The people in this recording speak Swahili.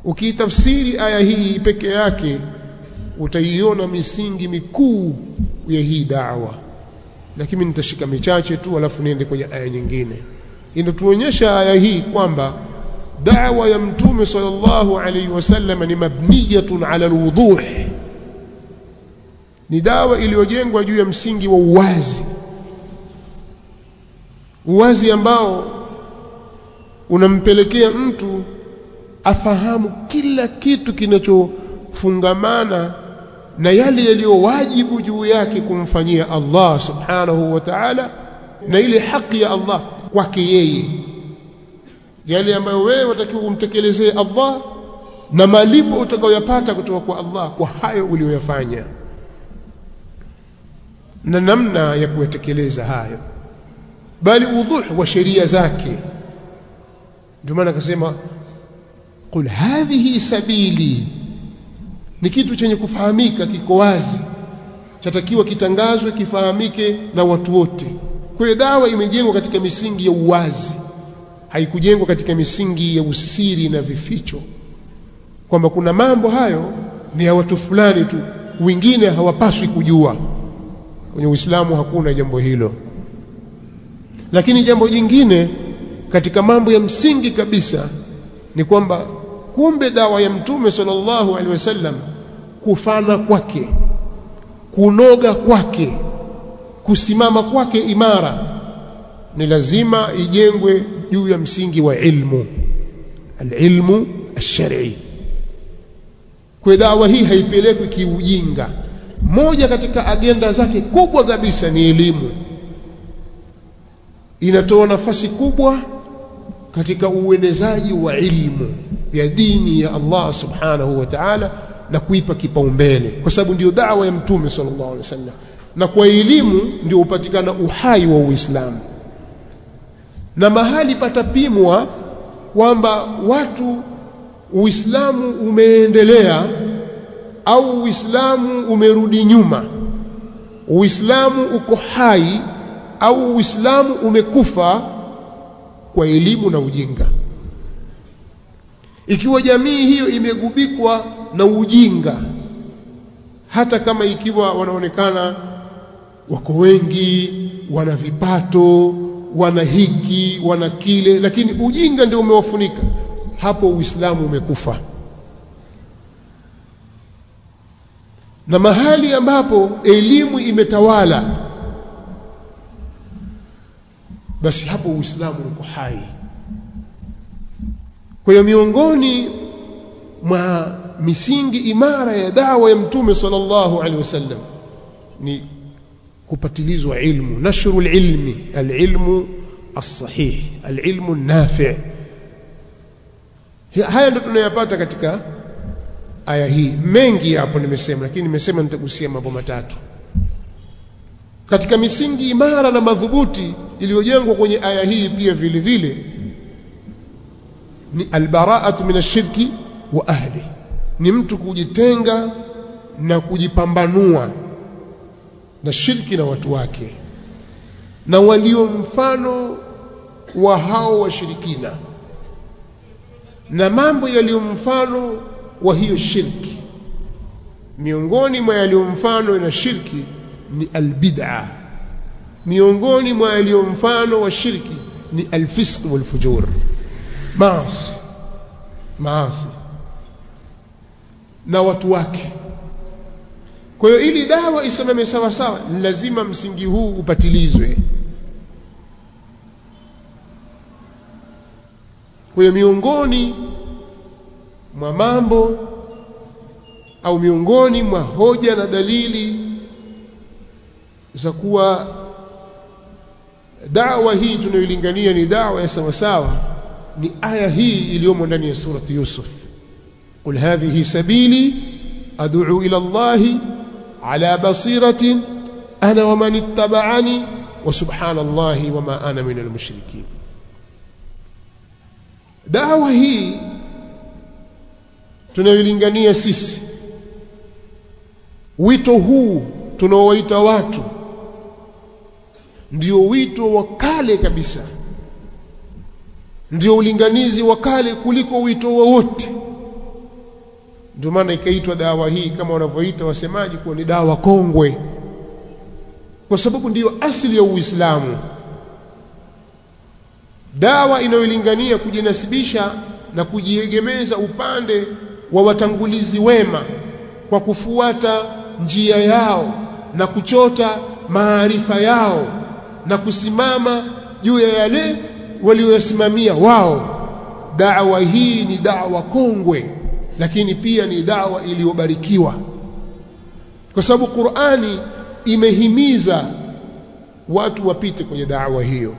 Ukitafsiri aya hii peke yake utaiona misingi mikuu ya hii da'wa, lakini nitashika michache tu alafu niende kwenye aya nyingine. Inatuonyesha aya hii kwamba da'wa ya Mtume sallallahu alayhi wasallam ni mabniyatun ala alwuduh, ni da'wa iliyojengwa juu ya msingi wa uwazi, uwazi ambao unampelekea mtu afahamu kila kitu kinachofungamana na yale yaliyo wajibu juu yake kumfanyia Allah subhanahu wa ta'ala, na ile haki ya Allah kwake yeye, yale ambayo wewe watakiwa umtekelezee Allah na malipo utakayoyapata kutoka kwa Allah kwa hayo uliyoyafanya na namna ya kuyatekeleza hayo, bali udhuh wa sheria zake. Ndio maana akasema qul hadhihi sabili, ni kitu chenye kufahamika, kiko wazi, chatakiwa kitangazwe, kifahamike na watu wote. Kwa hiyo dawa imejengwa katika misingi ya uwazi, haikujengwa katika misingi ya usiri na vificho, kwamba kuna mambo hayo ni ya watu fulani tu, wengine hawapaswi kujua. Kwenye Uislamu hakuna jambo hilo. Lakini jambo jingine katika mambo ya msingi kabisa ni kwamba kumbe dawa ya Mtume sallallahu alaihi wasallam, kufana kwake, kunoga kwake, kusimama kwake imara, ni lazima ijengwe juu ya msingi wa ilmu, alilmu alshar'i. Kwa dawa hii haipelekwi kiujinga. Moja katika agenda zake kubwa kabisa ni elimu. Inatoa nafasi kubwa katika uenezaji wa ilmu ya dini ya Allah subhanahu wa ta'ala, na kuipa kipaumbele, kwa sababu ndio da'wa ya Mtume sallallahu alaihi wasallam, na kwa elimu ndio upatikana uhai wa Uislamu. Na mahali patapimwa kwamba watu Uislamu umeendelea au Uislamu umerudi nyuma, Uislamu uko hai au Uislamu umekufa, kwa elimu na ujinga. Ikiwa jamii hiyo imegubikwa na ujinga, hata kama ikiwa wanaonekana wako wengi, wana vipato, wana hiki, wana kile, lakini ujinga ndio umewafunika, hapo Uislamu umekufa. Na mahali ambapo elimu imetawala, basi hapo Uislamu uko hai. Kwa hiyo miongoni mwa misingi imara ya da'wa ya Mtume sallallahu alaihi wasallam ni kupatilizwa ilmu, nashru alilmi, alilmu as-sahih, alilmu an-nafi'. Haya ndio tunayapata katika aya hii. Mengi hapo nimesema, lakini nimesema nitagusia mambo matatu katika misingi imara na madhubuti iliyojengwa kwenye aya hii. Pia vile vile ni albara'atu min ash-shirki wa ahli, ni mtu kujitenga na kujipambanua na shirki na watu wake na walio mfano wa hao washirikina na mambo yaliyo mfano wa hiyo shirki. Miongoni mwa yaliyo mfano na shirki ni albid'a, miongoni mwa yaliyo mfano wa shirki ni alfisq walfujur, maasi na watu wake. Kwa hiyo ili dawa isimame sawa sawa, lazima msingi huu upatilizwe. Kwa hiyo miongoni mwa mambo au miongoni mwa hoja na dalili za kuwa da'wa hii tunayoilingania ni da'wa ya sawa sawa ni aya hii iliyomo ndani ya surati Yusuf, qul hadhihi sabili ad'u ila Allahi ala basiratin ana wa man ittaba'ani wa subhanallahi wa ma ana minal mushrikin. Da'wa hii tunayoilingania sisi, wito huu tunaowaita watu, ndio wito wa kale kabisa, ndio ulinganizi wa kale kuliko wito wowote. Ndio maana ikaitwa dawa hii kama wanavyoita wasemaji kuwa ni dawa kongwe, kwa sababu ndiyo asili ya Uislamu. Dawa inayolingania kujinasibisha na kujiegemeza upande wa watangulizi wema kwa kufuata njia yao na kuchota maarifa yao na kusimama juu ya yale walioyasimamia wao. Dawa hii ni dawa kongwe, lakini pia ni dawa iliyobarikiwa, kwa sababu Qur'ani imehimiza watu wapite kwenye dawa hiyo.